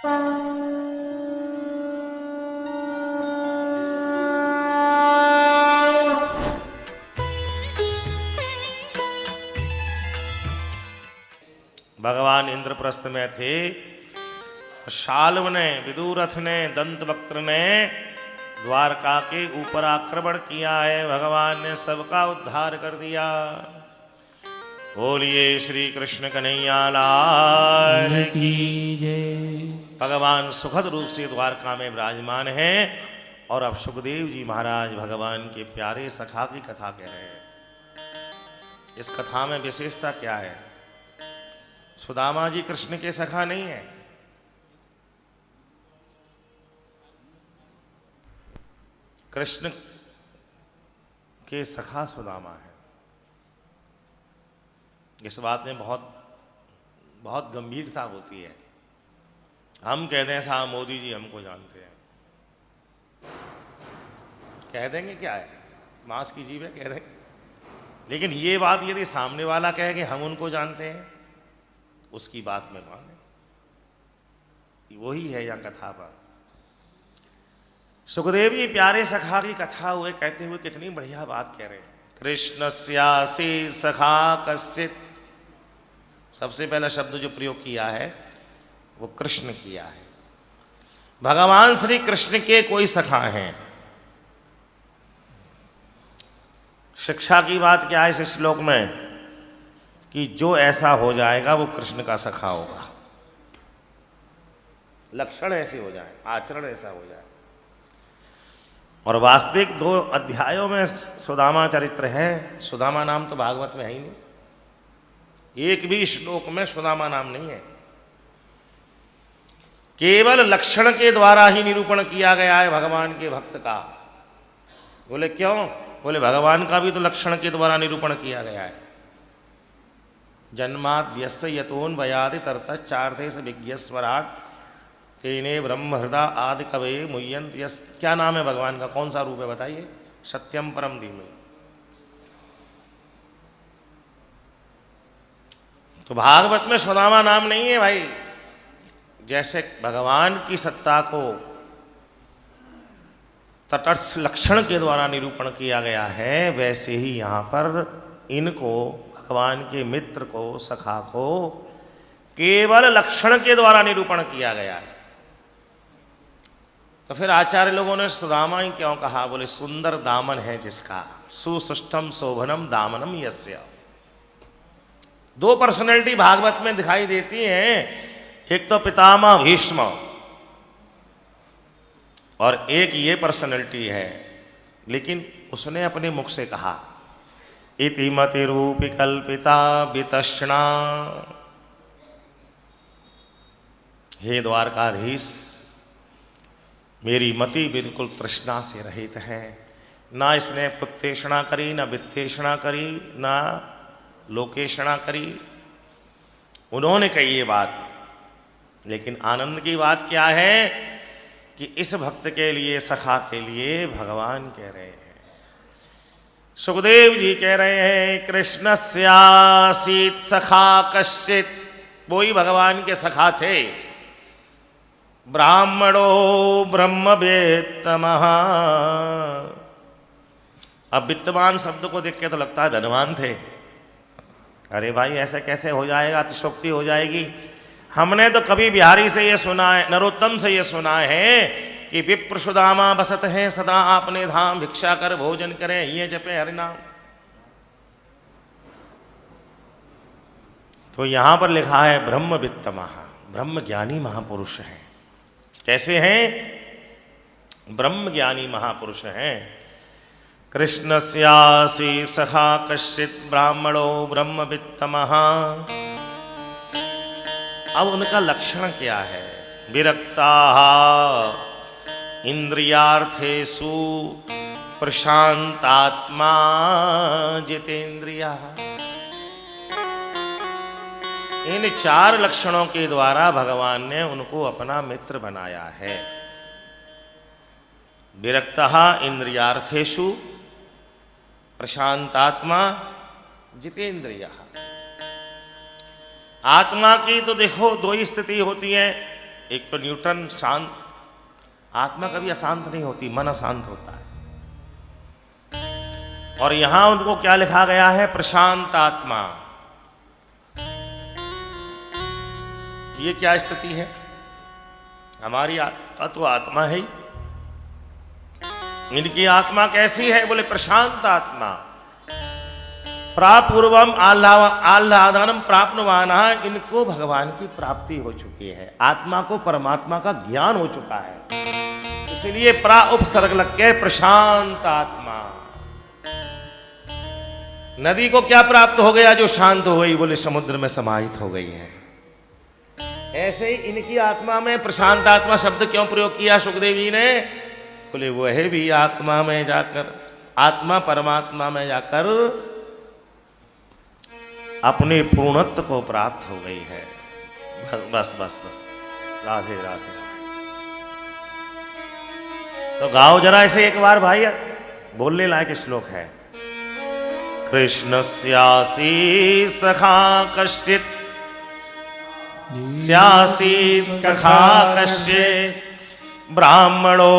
भगवान इंद्रप्रस्थ में थे, शाल्व ने, विदुरथ ने, दंतवक्त्र ने द्वारका के ऊपर आक्रमण किया है। भगवान ने सबका उद्धार कर दिया। बोलिए श्री कृष्ण कन्हैया लाल की जय। भगवान सुखद रूप से द्वारका में विराजमान है और अब सुखदेव जी महाराज भगवान के प्यारे सखा की कथा कह रहे हैं। इस कथा में विशेषता क्या है? सुदामा जी कृष्ण के सखा नहीं है। कृष्ण के सखा सुदामा है। इस बात में बहुत गंभीरता होती है। हम कहते हैं साहब मोदी जी हमको जानते हैं, कह देंगे क्या है, मांस की जीभ है, कह देंगे। लेकिन ये बात यदि सामने वाला कहे कि हम उनको जानते हैं, उसकी बात में माने, वही है यहाँ कथा पर। सुखदेव जी प्यारे सखा की कथा हुए कहते हुए कितनी बढ़िया बात कह रहे हैं। कृष्णस्यासि सखा कश्चित्, सबसे पहला शब्द जो प्रयोग किया है वो कृष्ण किया है। भगवान श्री कृष्ण के कोई सखा हैं। शिक्षा की बात क्या है इस श्लोक में कि जो ऐसा हो जाएगा वो कृष्ण का सखा होगा। लक्षण ऐसे हो जाए, आचरण ऐसा हो जाए। और वास्तविक 2 अध्यायों में सुदामा चरित्र है। सुदामा नाम तो भागवत में है ही नहीं, एक भी श्लोक में सुदामा नाम नहीं है। केवल लक्षण के द्वारा ही निरूपण किया गया है भगवान के भक्त का। बोले क्यों? बोले भगवान का भी तो लक्षण के द्वारा निरूपण किया गया है। जन्माद्यस्य यतोन्वयादि तरतश्चार्थेष विज्ञस्वराट् तेने ब्रह्म हृदय आदि कवे मुह्यन्ति यस्। क्या नाम है भगवान का? कौन सा रूप है बताइए? सत्यम परम धीमहि। तो भागवत में सुदामा नाम नहीं है भाई। जैसे भगवान की सत्ता को तटस्थ लक्षण के द्वारा निरूपण किया गया है, वैसे ही यहाँ पर इनको, भगवान के मित्र को, सखा को केवल लक्षण के द्वारा निरूपण किया गया है। तो फिर आचार्य लोगों ने सुदामा ही क्यों कहा? बोले सुंदर दामन है जिसका, सुसुष्टम शोभनम दामनम यस्य। 2 पर्सनैलिटी भागवत में दिखाई देती हैं। एक तो पितामह भीष्म और एक ये पर्सनैलिटी है। लेकिन उसने अपने मुख से कहा इति मति रूपी कल्पिता वितष्णा। हे द्वारकाधीश, मेरी मति बिल्कुल तृष्णा से रहित है। ना इसने पुत्तेषणा करी, ना वित्तेषणा करी, ना लोकेषणा करी। उन्होंने कही ये बात। लेकिन आनंद की बात क्या है कि इस भक्त के लिए, सखा के लिए भगवान कह रहे हैं, सुखदेव जी कह रहे हैं कृष्णस्यासीत् सखा कश्चित्। वही भगवान के सखा थे। ब्राह्मणो ब्रह्मवेत्तमः। अब वित्तवान शब्द को देख के तो लगता है धनवान थे। अरे भाई ऐसे कैसे हो जाएगा? अतिशोक्ति हो जाएगी। हमने तो कभी बिहारी से ये सुना है, नरोत्तम से ये सुना है कि विप्र सुदामा बसत हैं सदा आपने धाम, भिक्षा कर भोजन करें, ये जपे हरि नाम। तो यहां पर लिखा है ब्रह्मवित्तमः, ब्रह्म ज्ञानी महापुरुष हैं। कैसे हैं? ब्रह्म ज्ञानी महापुरुष हैं। कृष्णस्यासि सखा कश्चित् ब्राह्मणो ब्रह्मवित्तमः। अब उनका लक्षण क्या है? विरक्ताः इंद्रियार्थेषु प्रशांतात्मा जितेन्द्रियः। इन 4 लक्षणों के द्वारा भगवान ने उनको अपना मित्र बनाया है। विरक्तः इंद्रियार्थेषु प्रशांतात्मा जितेन्द्रियः। आत्मा की तो देखो 2 ही स्थिति होती है। एक तो न्यूटन शांत, आत्मा कभी अशांत नहीं होती, मन अशांत होता है। और यहां उनको क्या लिखा गया है? प्रशांत आत्मा। ये क्या स्थिति है? हमारी आत्मा तो आत्मा है ही, इनकी आत्मा कैसी है? बोले प्रशांत आत्मा। प्रापूर्वम आह्लादनम प्राप्नुवाना, इनको भगवान की प्राप्ति हो चुकी है, आत्मा को परमात्मा का ज्ञान हो चुका है, इसलिए प्रा उपसर्ग लग के प्रशांत आत्मा। नदी को क्या प्राप्त हो गया जो शांत हो गई? बोले समुद्र में समाहित हो गई है। ऐसे ही इनकी आत्मा में प्रशांत आत्मा शब्द क्यों प्रयोग किया सुखदेव जी ने? बोले वह भी आत्मा में जाकर, आत्मा परमात्मा में जाकर अपने पूर्णत्व को प्राप्त हो गई है। बस बस बस बस, राधे राधे। तो गाओ जरा इसे एक बार भाई, बोलने लायक श्लोक है। कृष्णस्यासी सखा कश्चित्, स्यासीत् सखा कश्चित्, ब्राह्मणो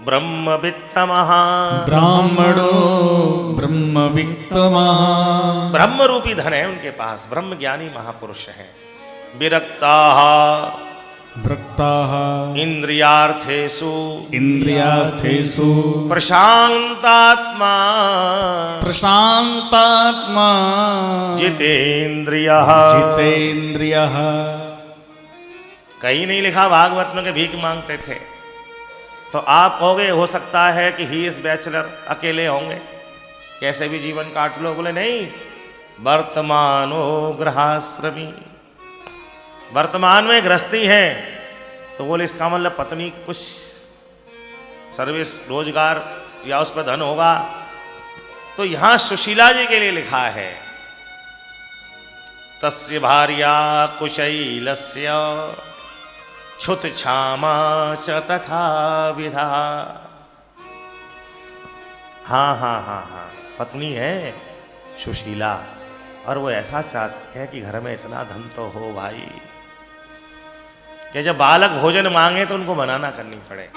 ब्रह्मवित्तमः, ब्राह्मणो ब्रह्मवित्तमः। ब्रह्म रूपी धन है उनके पास, ब्रह्म ज्ञानी महापुरुष हैं। विरक्ता विरक्ताः इंद्रियार्थेषु, इंद्रियार्थेषु, प्रशांतात्मा प्रशांतात्मा, जितेन्द्रियः, जितेन्द्रियः। कहीं नहीं लिखा भागवत में कि भीख मांगते थे। तो आप कहोगे हो सकता है कि ही इज बैचलर, अकेले होंगे, कैसे भी जीवन काट लो। बोले नहीं, वर्तमानो गृहाश्रमी, वर्तमान में गृहस्थी है। तो बोले इसका मतलब पत्नी की कुछ सर्विस, रोजगार या उस पर धन होगा। तो यहां सुशीला जी के लिए लिखा है, तस्य भार्या कुशैलस्य क्षुत क्षामा च तथा विधा। हाँ हाँ हाँ हाँ, पत्नी है सुशीला, और वो ऐसा चाहती है कि घर में इतना धन तो हो भाई कि जब बालक भोजन मांगे तो उनको मनाना करनी पड़े,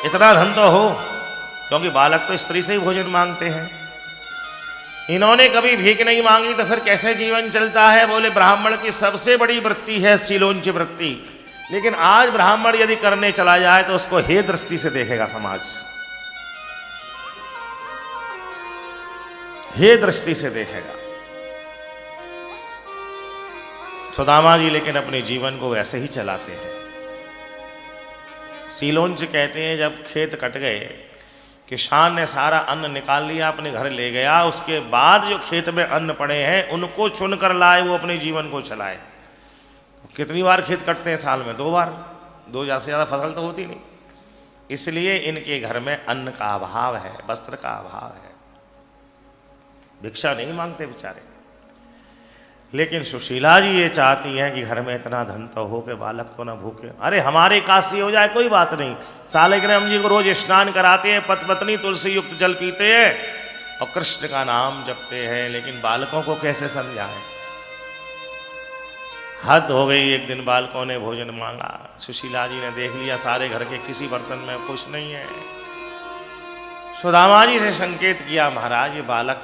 इतना धन तो हो, क्योंकि बालक तो स्त्री से ही भोजन मांगते हैं। इन्होंने कभी भीख नहीं मांगी तो फिर कैसे जीवन चलता है? बोले ब्राह्मण की सबसे बड़ी वृत्ति है सीलोंच वृत्ति, लेकिन आज ब्राह्मण यदि करने चला जाए तो उसको हे दृष्टि से देखेगा समाज, हे दृष्टि से देखेगा। सुदामा जी लेकिन अपने जीवन को वैसे ही चलाते हैं। सीलोंच कहते हैं जब खेत कट गए, किसान ने सारा अन्न निकाल लिया, अपने घर ले गया, उसके बाद जो खेत में अन्न पड़े हैं उनको चुनकर लाए, वो अपने जीवन को चलाए। कितनी बार खेत कटते हैं साल में? 2 बार, 2 से ज़्यादा फसल तो होती नहीं, इसलिए इनके घर में अन्न का अभाव है, वस्त्र का अभाव है, भिक्षा नहीं मांगते बेचारे। लेकिन सुशीला जी ये चाहती हैं कि घर में इतना धन तो हो कि बालक तो ना भूखे। अरे हमारे काशी हो जाए कोई बात नहीं, सालिग्राम जी को रोज स्नान कराते हैं, पत्नी तुलसी युक्त जल पीते हैं और कृष्ण का नाम जपते हैं, लेकिन बालकों को कैसे समझाएं? हद हो गई। एक दिन बालकों ने भोजन मांगा, सुशीला जी ने देख लिया सारे घर के किसी बर्तन में कुछ नहीं है। सुदामा जी से संकेत किया, महाराज ये बालक,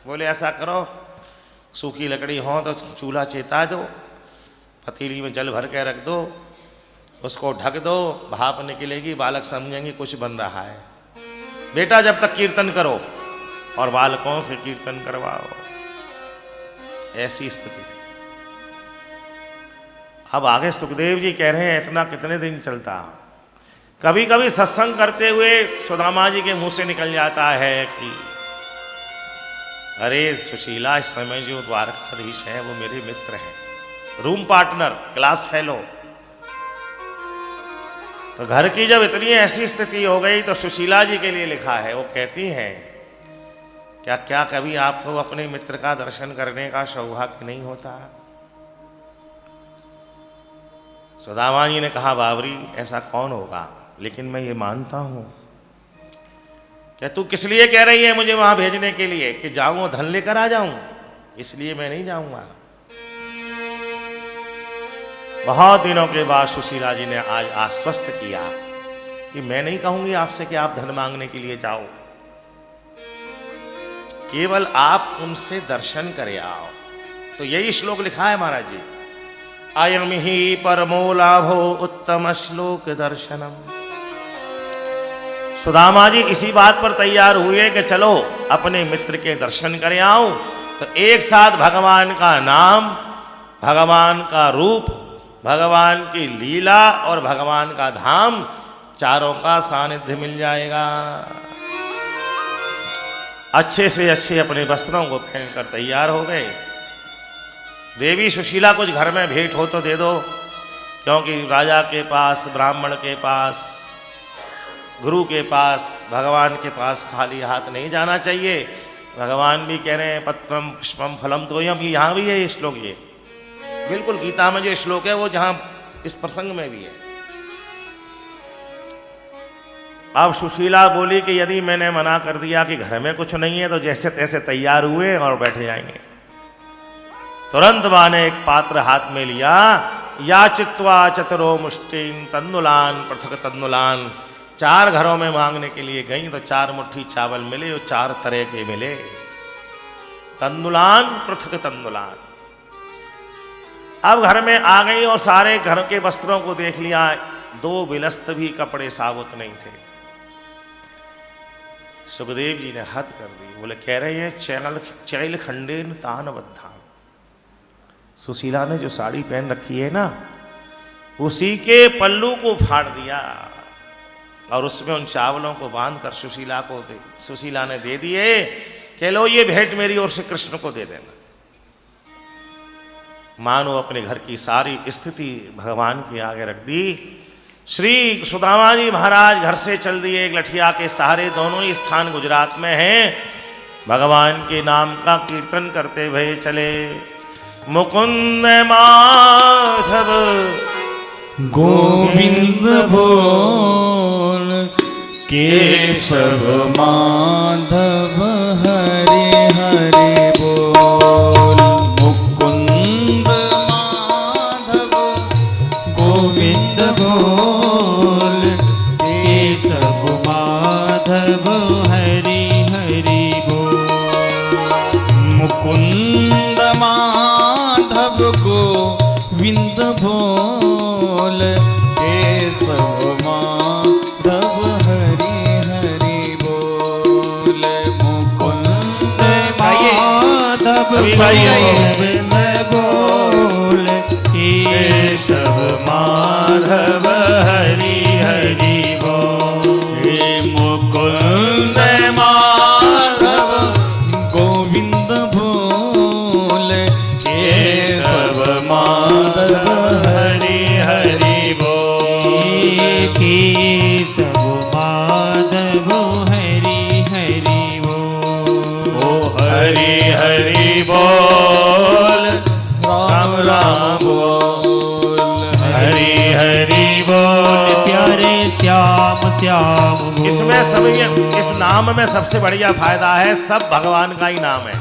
बोले ऐसा करो सूखी लकड़ी हो तो चूल्हा चेता दो, पतीली में जल भर के रख दो, उसको ढक दो, भाप निकलेगी, बालक समझेंगे कुछ बन रहा है। बेटा जब तक कीर्तन करो और बालकों से कीर्तन करवाओ। ऐसी स्थिति थी। अब आगे सुखदेव जी कह रहे हैं इतना कितने दिन चलता। कभी कभी सत्संग करते हुए सुदामा जी के मुंह से निकल जाता है कि अरे सुशीला, इस समय जो द्वारकाधीश है वो मेरे मित्र हैं, रूम पार्टनर, क्लास फेलो। तो घर की जब इतनी ऐसी स्थिति हो गई तो सुशीला जी के लिए लिखा है, वो कहती हैं क्या कभी आपको अपने मित्र का दर्शन करने का सौभाग्य नहीं होता? सुदामा जी ने कहा, बाबरी ऐसा कौन होगा, लेकिन मैं ये मानता हूं। क्या तू किस लिए कह रही है मुझे वहां भेजने के लिए कि जाऊं और धन लेकर आ जाऊं? इसलिए मैं नहीं जाऊंगा। बहुत दिनों के बाद सुशीला जी ने आज आश्वस्त किया कि मैं नहीं कहूंगी आपसे कि आप धन मांगने के लिए जाओ, केवल आप उनसे दर्शन करे आओ। तो यही श्लोक लिखा है महाराज जी, अयम ही परमो लाभो उत्तम श्लोक दर्शनम। सुदामा जी इसी बात पर तैयार हुए कि चलो अपने मित्र के दर्शन करे आओ। तो एक साथ भगवान का नाम, भगवान का रूप, भगवान की लीला और भगवान का धाम, चारों का सानिध्य मिल जाएगा। अच्छे से अच्छे अपने वस्त्रों को पहनकर तैयार हो गए। देवी सुशीला कुछ घर में भेंट हो तो दे दो, क्योंकि राजा के पास, ब्राह्मण के पास, गुरु के पास, भगवान के पास खाली हाथ नहीं जाना चाहिए। भगवान भी कह रहे हैं पत्रम पुष्पम फलम तोयम, यहाँ भी है ये श्लोक, ये बिल्कुल गीता में जो श्लोक है वो जहाँ इस प्रसंग में भी है। अब सुशीला बोली कि यदि मैंने मना कर दिया कि घर में कुछ नहीं है तो जैसे तैसे तैयार हुए और बैठे जाएंगे। तुरंत मां ने एक पात्र हाथ में लिया, याचित्वा चतुरो मुष्टिम तन्नुलान पृथक तन्नुलान। 4 घरों में मांगने के लिए गई तो 4 मुट्ठी चावल मिले और 4 तरह के मिले, तन्नुलान पृथक तन्नुलान। अब घर में आ गई और सारे घर के वस्त्रों को देख लिया, 2 बिलस्त भी कपड़े साबुत नहीं थे। सुखदेव जी ने हद कर दी, बोले कह रहे हैं चैल खंडेन तान बद्धा। सुशीला ने जो साड़ी पहन रखी है ना, उसी के पल्लू को फाड़ दिया और उसमें उन चावलों को बांधकर सुशीला ने दे दिए कि लो ये भेंट मेरी ओर से कृष्ण को दे देना। मानो अपने घर की सारी स्थिति भगवान के आगे रख दी। श्री सुदामा जी महाराज घर से चल दिए, एक लठिया के सहारे। दोनों ही स्थान गुजरात में हैं। भगवान के नाम का कीर्तन करते हुए चले। मुकुंद माधव गोविंद बोल, केशव माधव हरे हरे बोल। मुकुंद माधव गोविंद बोल, केशव माधव हरे हरे बोल। मुकुंद माधव गोविंद बोल, केशव माधव हरि हरि बोल। मुकुंद माधव गोविंद बोल, केशव माधव हरि हरि बोल। मुकुंद माधव गोविंद बोल, केशव माधव हरि हरि बोल। केशव माधव हरि हरि बोल। ओ हरि हरि बोल, राम राम बोल, हरि हरि बोल, प्यारे श्याम श्याम बोल। इस नाम में सबसे बढ़िया फायदा है, सब भगवान का ही नाम है।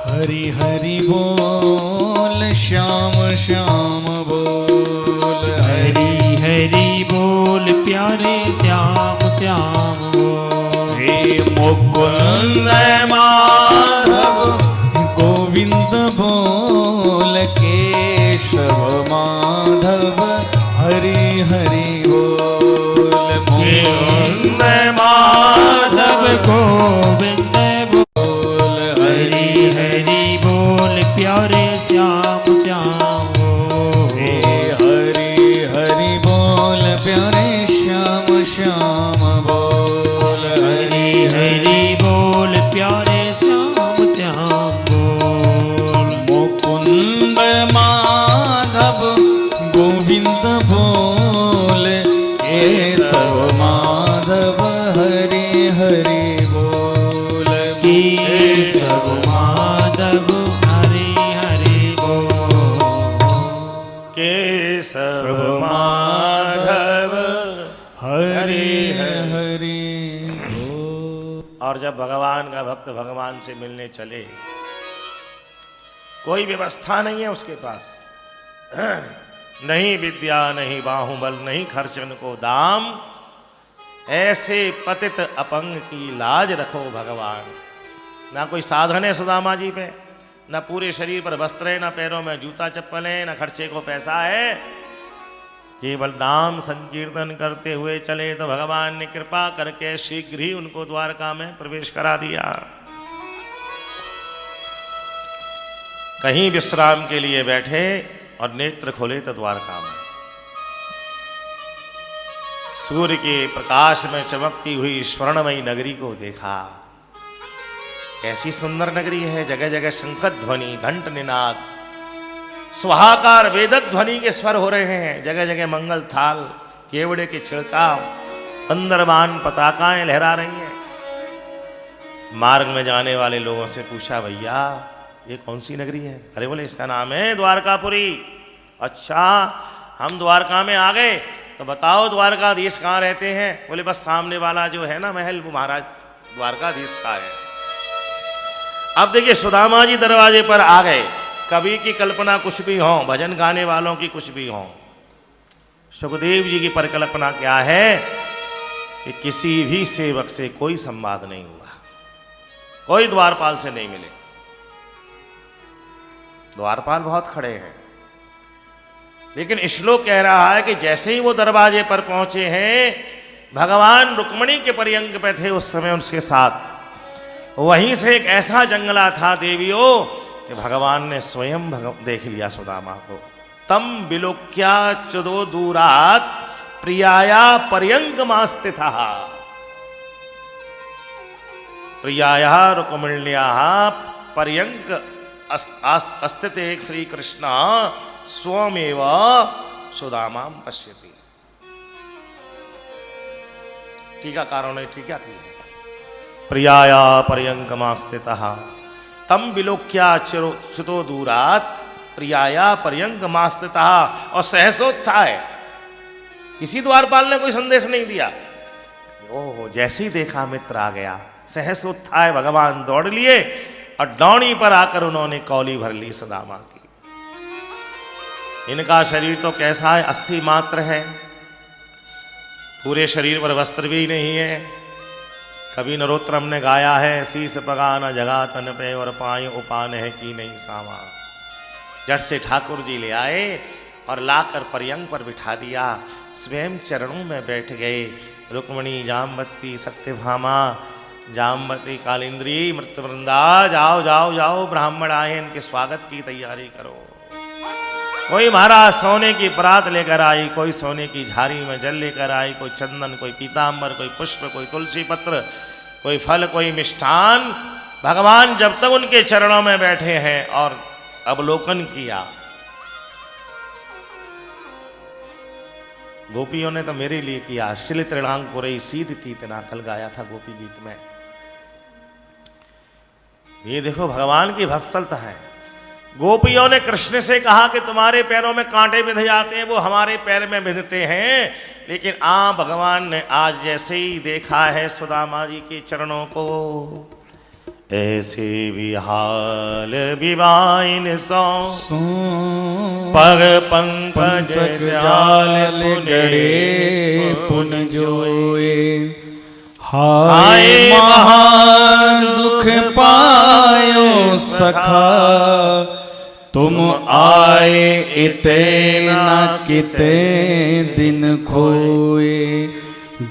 हरि हरि बोल, श्याम श्याम बोल, हरि हरि बोल, प्यारे श्याम श्याम बोल। हे मुकुंद माधव गोविंद बोल, केशव माधव हरि हरि बोल। मुकुंद माधव गोविंद बोल, हरि हरि बोल, प्यारे श्याम श्याम बोल। हे हरि हरि बोल, प्यारे श्याम श्याम बोल, हरि हरि बोल, प्यारे श्याम श्याम बोल। मुकुंद माधव गोविंद बोल, केशव माधव हरि हरि बोल। केशव माधव हरि हरि बोल। केशव माधव हरि हरि बोल। और जब भगवान का भक्त भगवान से मिलने चले, कोई व्यवस्था नहीं है उसके पास, नहीं विद्या नहीं बाहुबल नहीं खर्चन को दाम, ऐसे पतित अपंग की लाज रखो भगवान। ना कोई साधन है सुदामा जी पे, ना पूरे शरीर पर वस्त्र है, ना पैरों में जूता चप्पल है, ना खर्चे को पैसा है, केवल नाम संकीर्तन करते हुए चले तो भगवान ने कृपा करके शीघ्र ही उनको द्वारका में प्रवेश करा दिया। कहीं विश्राम के लिए बैठे और नेत्र खोले तो द्वारका में सूर्य के प्रकाश में चमकती हुई स्वर्णमयी नगरी को देखा। कैसी सुंदर नगरी है, जगह जगह शंख ध्वनि, घंट निनाद, सुहाकार वेदक ध्वनि के स्वर हो रहे हैं, जगह जगह मंगल थाल, केवड़े के छिड़काव, अंदरमान पताकाएं लहरा रही हैं। मार्ग में जाने वाले लोगों से पूछा, भैया ये कौन सी नगरी है? अरे बोले इसका नाम है द्वारकापुरी। अच्छा, हम द्वारका में आ गए, तो बताओ द्वारकाधीश कहाँ रहते हैं? बोले बस सामने वाला जो है ना महल, वो महाराज द्वारकाधीश का है। अब देखिए सुदामा जी दरवाजे पर आ गए। कवि की कल्पना कुछ भी हो, भजन गाने वालों की कुछ भी हो, सुखदेव जी की परिकल्पना क्या है कि किसी भी सेवक से कोई संवाद नहीं हुआ, कोई द्वारपाल से नहीं मिले। द्वारपाल बहुत खड़े हैं, लेकिन श्लोक कह रहा है कि जैसे ही वो दरवाजे पर पहुंचे हैं, भगवान रुक्मणी के पर्यंक पे थे उस समय उसके साथ, वहीं से एक ऐसा जंगला था देवियों कि भगवान ने स्वयं देख लिया सुदामा को। तम विलोक्या चुदो दूरात प्रियाया पर्यंक मास्तिथा, प्रियाया रुक्मिण्या पर्यंक अस्तित एक श्री कृष्ण स्वमेव सुदामां पश्यति। टीकाकारों ने टीका की है, प्रियाया पर्यंकमास्थितः तम विलोक्या च्युतो दूरात प्रियाया पर्यंकमास्थितः। और सहसोत्थाय, किसी द्वारपाल ने कोई संदेश नहीं दिया। ओह, जैसे ही देखा मित्र आ गया, सहसोत्थाय भगवान दौड़ लिए और डौनी पर आकर उन्होंने कौली भर ली सुदामा की। इनका शरीर तो कैसा है, अस्थि मात्र है, पूरे शरीर पर वस्त्र भी नहीं है। कभी नरोत्तम ने गाया है, शीस पगा न जगा तन पे और पाए उपान है कि नहीं सामा। झट से ठाकुर जी ले आए और लाकर पर्यंक पर बिठा दिया, स्वयं चरणों में बैठ गए। रुक्मणी, जामवती, सत्यभामा, जामवती, कालिंद्री, मृत्युवृंदा, जाओ जाओ जाओ, ब्राह्मण आए, इनके स्वागत की तैयारी करो। कोई महाराज सोने की परात लेकर आई, कोई सोने की झारी में जल लेकर आई, कोई चंदन, कोई पीतांबर, कोई पुष्प, कोई तुलसी पत्र, कोई फल, कोई मिष्ठान। भगवान जब तक उनके चरणों में बैठे हैं और अवलोकन किया। गोपियों ने तो मेरे लिए किया, शिल तृणांग पुरई सीध तीतना, कल गाया था गोपी गीत में। ये देखो भगवान की भक्तलता है। गोपियों ने कृष्ण से कहा कि तुम्हारे पैरों में कांटे बिध जाते हैं, वो हमारे पैर में बिधते हैं, लेकिन भगवान ने आज जैसे ही देखा है सुदामा जी के चरणों को, ऐसे भी हाल विवाइन सो पग पंकज जाल गड़े पुन जोए। हाय महा दुख पायो सखा, तुम आए इते न किते दिन खोए।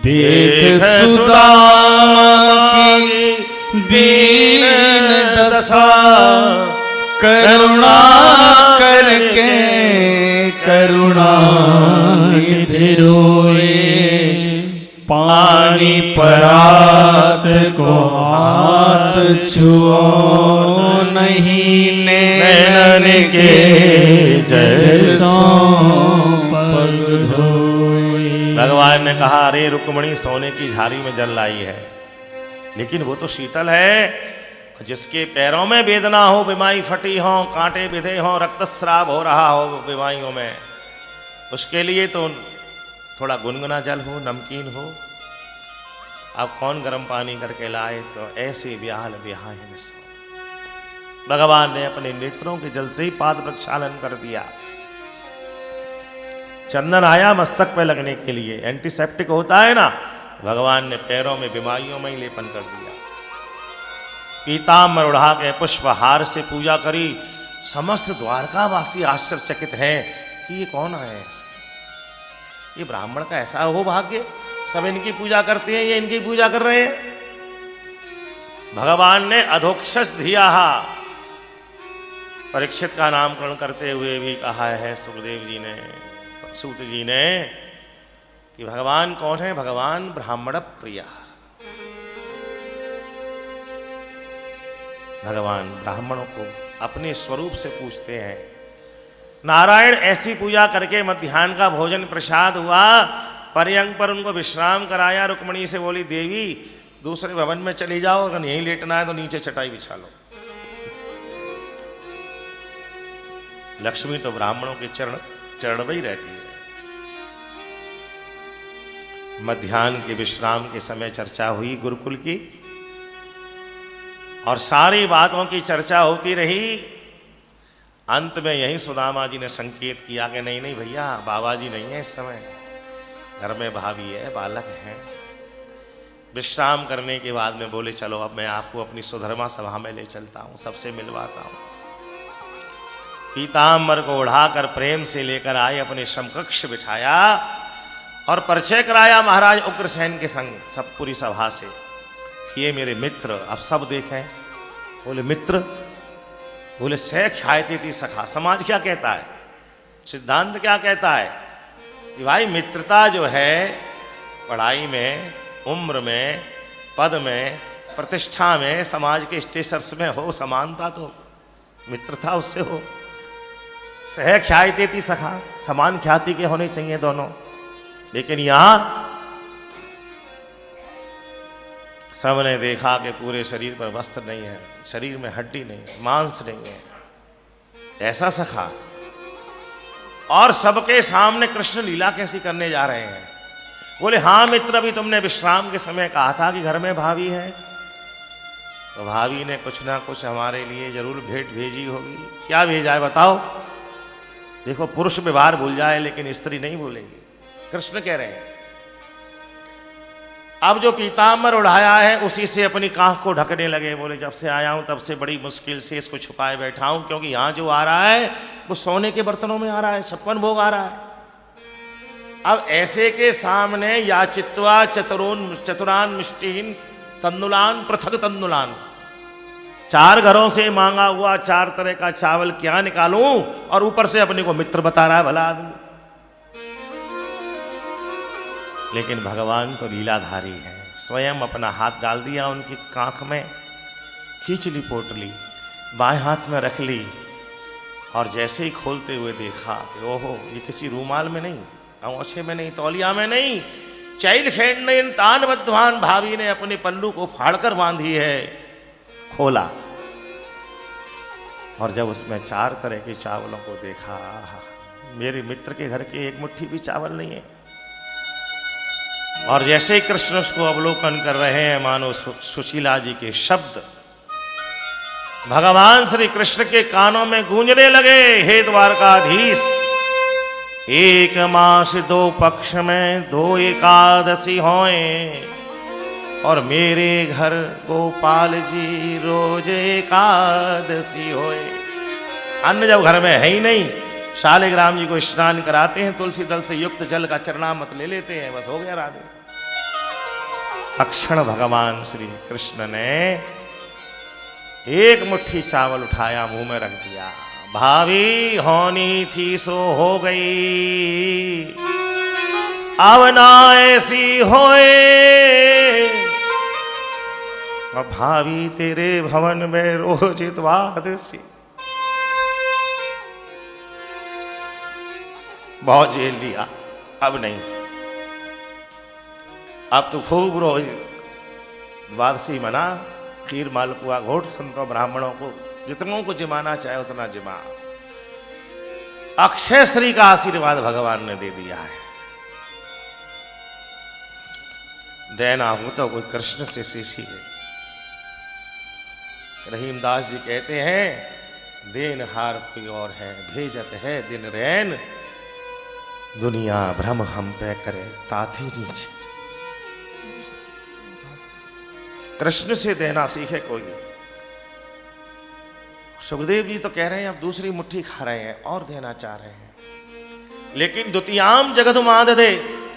देख सुदामा की दीन दशा, करुणा करके करुणा निधि रोए। पानी परात को हाथ छुओ नहीं, नैनन के जैसों पग धोए। भगवान ने कहा, अरे रुक्मणी सोने की झारी में जल लाई है, लेकिन वो तो शीतल है। जिसके पैरों में वेदना हो, बीमारी फटी हो, कांटे बिधे हो, रक्तस्राव हो रहा हो बीमारियों में, उसके लिए तो थोड़ा गुनगुना जल हो, नमकीन हो। अब कौन गर्म पानी करके लाए? तो ऐसे व्याल व्याहन भगवान ने अपने नेत्रों के जल से ही पाद प्रक्षालन कर दिया। चंदन आया मस्तक पे लगने के लिए, एंटीसेप्टिक होता है ना, भगवान ने पैरों में बीमारियों में ही लेपन कर दिया। पीताम्बर उड़ा के पुष्पहार से पूजा करी। समस्त द्वारकावासी आश्चर्यचकित हैं कि ये कौन आए ऐसे, ये ब्राह्मण का ऐसा हो भाग्य, सब इनकी पूजा करते हैं, ये इनकी पूजा कर रहे हैं। भगवान ने अधोक्षस दिया, परीक्षित का नामकरण करते हुए भी कहा है सुखदेव जी ने, सूत जी ने, कि भगवान कौन है? भगवान ब्राह्मण प्रिय। भगवान ब्राह्मणों को अपने स्वरूप से पूछते हैं। नारायण ऐसी पूजा करके मध्याह्न का भोजन प्रसाद हुआ, पर्यंक पर उनको विश्राम कराया। रुक्मणी से बोली, देवी दूसरे भवन में चली जाओ, अगर यहीं लेटना है तो नीचे चटाई बिछा लो। लक्ष्मी तो ब्राह्मणों के चरण में ही रहती है। मध्याह्न के विश्राम के समय चर्चा हुई गुरुकुल की, और सारी बातों की चर्चा होती रही। अंत में यही सुदामा जी ने संकेत किया कि नहीं नहीं भैया, बाबा जी नहीं है इस समय, घर में भाभी है, बालक है। विश्राम करने के बाद में बोले, चलो अब मैं आपको अपनी सुधर्मा सभा में ले चलता हूँ, सबसे मिलवाता हूँ। पीताम्बर को उड़ाकर प्रेम से लेकर आए, अपने समकक्ष बिठाया और परिचय कराया महाराज उग्रसेन के संग सब पूरी सभा से। ये मेरे मित्र, अब सब देखें। बोले मित्र? बोले से ख्याति थी सखा। समाज क्या कहता है, सिद्धांत क्या कहता है कि भाई मित्रता जो है, पढ़ाई में, उम्र में, पद में, प्रतिष्ठा में, समाज के स्टेटस में हो समानता तो मित्रता उससे हो। सह ख्याति थी सखा, समान ख्याति के होने चाहिए दोनों। लेकिन यहां सबने देखा कि पूरे शरीर पर वस्त्र नहीं है, शरीर में हड्डी नहीं है, मांस नहीं है, ऐसा सखा। और सबके सामने कृष्ण लीला कैसी करने जा रहे हैं। बोले हाँ मित्र, अभी तुमने विश्राम के समय कहा था कि घर में भाभी है, तो भाभी ने कुछ ना कुछ हमारे लिए जरूर भेंट भेजी होगी। क्या भेजा है बताओ? देखो, पुरुष व्यवहार भूल जाए लेकिन स्त्री नहीं भूलेगी। कृष्ण कह रहे हैं, अब जो पीताम्बर उड़ाया है उसी से अपनी कांख को ढकने लगे। बोले जब से आया हूं तब से बड़ी मुश्किल से इसको छुपाए बैठा हूं, क्योंकि यहां जो आ रहा है वो सोने के बर्तनों में आ रहा है, 56 भोग आ रहा है। अब ऐसे के सामने याचित्वा चतुरान मिष्टीन तन्नुलान पृथक तन्नुलान, 4 घरों से मांगा हुआ 4 तरह का चावल क्या निकालूं, और ऊपर से अपने को मित्र बता रहा है भला आदमी। लेकिन भगवान तो लीलाधारी है, स्वयं अपना हाथ डाल दिया उनकी कांख में, खींच ली पोटली, बाएं हाथ में रख ली, और जैसे ही खोलते हुए देखा कि ओहो, ये किसी रूमाल में नहीं, अंगोछे में नहीं, तौलिया में नहीं, चैल खेन तान बद्धान, भाभी ने अपने पल्लू को फाड़कर बांधी है। खोला और जब उसमें 4 तरह के चावलों को देखा, मेरे मित्र के घर के एक मुट्ठी भी चावल नहीं है। और जैसे ही कृष्ण उसको अवलोकन कर रहे हैं, मानो सुशीला जी के शब्द भगवान श्री कृष्ण के कानों में गूंजने लगे। हे द्वारकाधीश, 1 मास 2 पक्ष में 2 एकादशी होए, और मेरे घर गोपाल जी रोज एकादशी होए। अन्न जब घर में है ही नहीं, शालिग्राम जी को स्नान कराते हैं, तुलसी दल से युक्त जल का चरणामृत ले लेते हैं, बस हो गया राधे। तक्षण भगवान श्री कृष्ण ने 1 मुट्ठी चावल उठाया, मुंह में रख दिया। भाभी होनी थी सो हो गई, अब ना ऐसी होए, भाभी तेरे भवन में रोज द्वादशी। बहुत झेल लिया, अब नहीं, अब तो खूब रोज द्वादशी मना, खीर मालपुआ घोट संतों ब्राह्मणों को जितनों को जिमाना चाहे उतना जिमा। अक्षय श्री का आशीर्वाद भगवान ने दे दिया है। देना हो तो कोई कृष्ण से सीखिए। रहीमदास जी कहते हैं, देनहार कोई और है, भेजत है दिन रैन, दुनिया भ्रम हम पे करे ताती नीचे। कृष्ण से देना सीखे कोई। सुखदेव जी तो कह रहे हैं अब दूसरी मुट्ठी खा रहे हैं और देना चाह रहे हैं, लेकिन द्वितीयाम जगतुमादधे,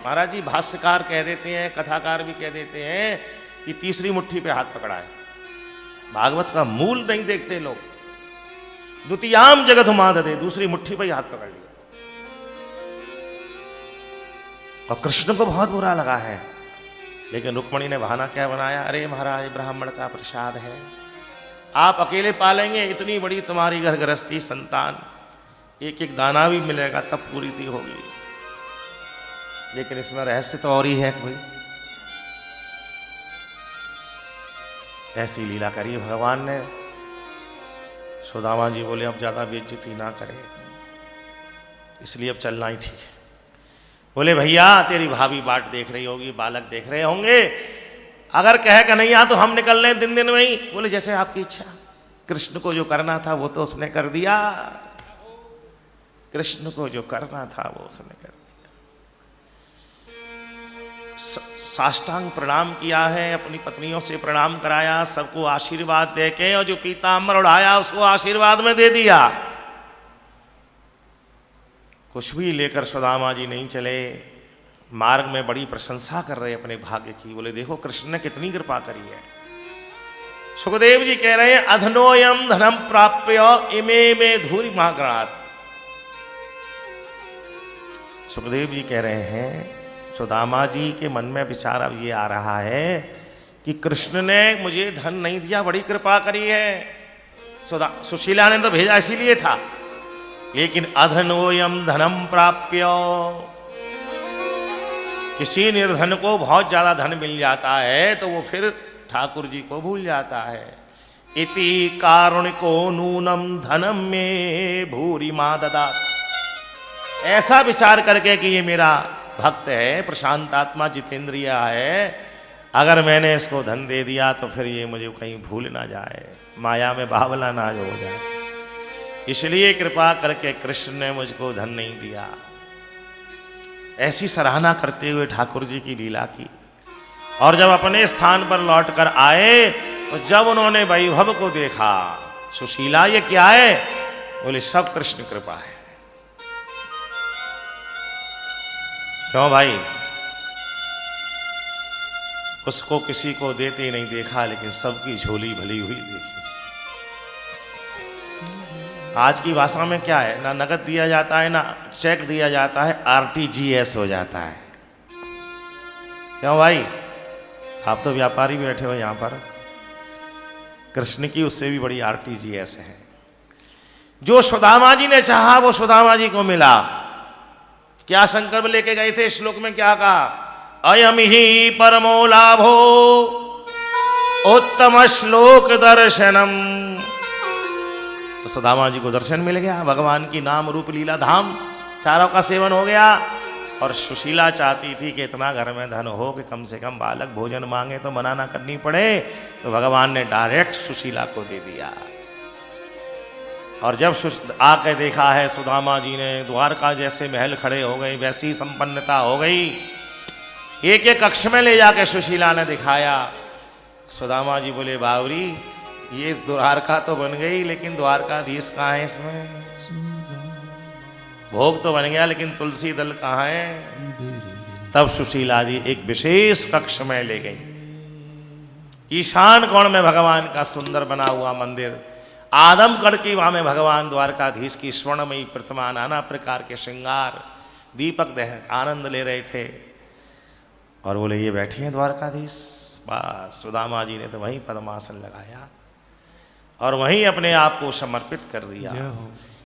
महाराज जी भाष्यकार कह देते हैं, कथाकार भी कह देते हैं कि तीसरी मुट्ठी पे हाथ पकड़ा है। भागवत का मूल नहीं देखते लोग। द्वितीयाम जगतुमादधे, दूसरी मुट्ठी पे ही हाथ पकड़ लिया। और कृष्ण को बहुत बुरा लगा है, लेकिन रुक्मणी ने बहाना क्या बनाया, अरे महाराज ब्राह्मण का प्रसाद है, आप अकेले पालेंगे, इतनी बड़ी तुम्हारी घर गृहस्थी संतान, एक एक दाना भी मिलेगा तब पूरी थी होगी। लेकिन इसमें रहस्य तो और ही है कोई। ऐसी लीला करी भगवान ने। सुदामा जी बोले अब ज्यादा बेइज्जती ना करें, इसलिए अब चलना ही ठीक है। बोले भैया तेरी भाभी बाट देख रही होगी, बालक देख रहे होंगे, अगर कहे कन्हैया तो हम निकल लें दिन दिन में ही। बोले जैसे आपकी इच्छा। कृष्ण को जो करना था वो तो उसने कर दिया, कृष्ण को जो करना था वो उसने कर दिया। साष्टांग प्रणाम किया है, अपनी पत्नियों से प्रणाम कराया, सबको आशीर्वाद देके, और जो पीताम्बर उड़ाया उसको आशीर्वाद में दे दिया। कुछ भी लेकर सुदामा जी नहीं चले, मार्ग में बड़ी प्रशंसा कर रहे अपने भाग्य की। बोले देखो कृष्ण ने कितनी कृपा करी है। सुखदेव जी कह रहे हैं अधनोयम धनम प्राप्य इमे में धूरि महाग्रात। सुखदेव जी कह रहे हैं सुदामा जी के मन में विचार अब ये आ रहा है कि कृष्ण ने मुझे धन नहीं दिया, बड़ी कृपा करी है। सुशीला ने तो भेजा इसीलिए था, लेकिन अधनोयम धनम प्राप्य, किसी निर्धन को बहुत ज्यादा धन मिल जाता है तो वो फिर ठाकुर जी को भूल जाता है। इति कारुणिको नूनम धनम में भूरि मा ददात। ऐसा विचार करके कि ये मेरा भक्त है, प्रशांत आत्मा जितेंद्रिय है, अगर मैंने इसको धन दे दिया तो फिर ये मुझे कहीं भूल ना जाए, माया में बावला ना हो जाए, इसलिए कृपा करके कृष्ण ने मुझको धन नहीं दिया। ऐसी सराहना करते हुए ठाकुर जी की लीला की। और जब अपने स्थान पर लौट कर आए तो जब उन्होंने वैभव को देखा, सुशीला ये क्या है, बोले सब कृष्ण कृपा है। क्यों भाई, उसको किसी को देते ही नहीं देखा, लेकिन सबकी झोली भली हुई देखी। आज की भाषा में क्या है, ना नगद दिया जाता है ना चेक दिया जाता है, आरटीजीएस हो जाता है। क्यों भाई, आप तो व्यापारी बैठे हो यहां पर, कृष्ण की उससे भी बड़ी आरटीजीएस है। जो सुदामा जी ने चाहा वो सुदामा जी को मिला। क्या संकल्प लेके गए थे, श्लोक में क्या कहा, अयम ही परमो लाभो उत्तम श्लोक दर्शनम। तो सुदामा जी को दर्शन मिल गया, भगवान की नाम रूप लीला धाम चारों का सेवन हो गया। और सुशीला चाहती थी कि इतना घर में धन हो कि कम से कम बालक भोजन मांगे तो मना ना करनी पड़े, तो भगवान ने डायरेक्ट सुशीला को दे दिया। और जब आके देखा है सुदामा जी ने, द्वारका जैसे महल खड़े हो गए, वैसी संपन्नता हो गई। एक एक कक्ष में ले जाके सुशीला ने दिखाया। सुदामा जी बोले बावरी, ये द्वारका तो बन गई, लेकिन द्वारकाधीश कहाँ है इसमें? भोग तो बन गया, लेकिन तुलसी दल कहाँ है? तब सुशीला जी एक विशेष कक्ष में ले गई। ईशान कोण में भगवान का सुंदर बना हुआ मंदिर, आदमकड़ की वहां में भगवान द्वारकाधीश की स्वर्णमयी प्रतिमा, नाना प्रकार के श्रृंगार, दीपक दह आनंद ले रहे थे। और बोले ये बैठे हैं द्वारकाधीश। बस सुदामा जी ने तो वहीं पद्मासन लगाया और वहीं अपने आप को समर्पित कर दिया।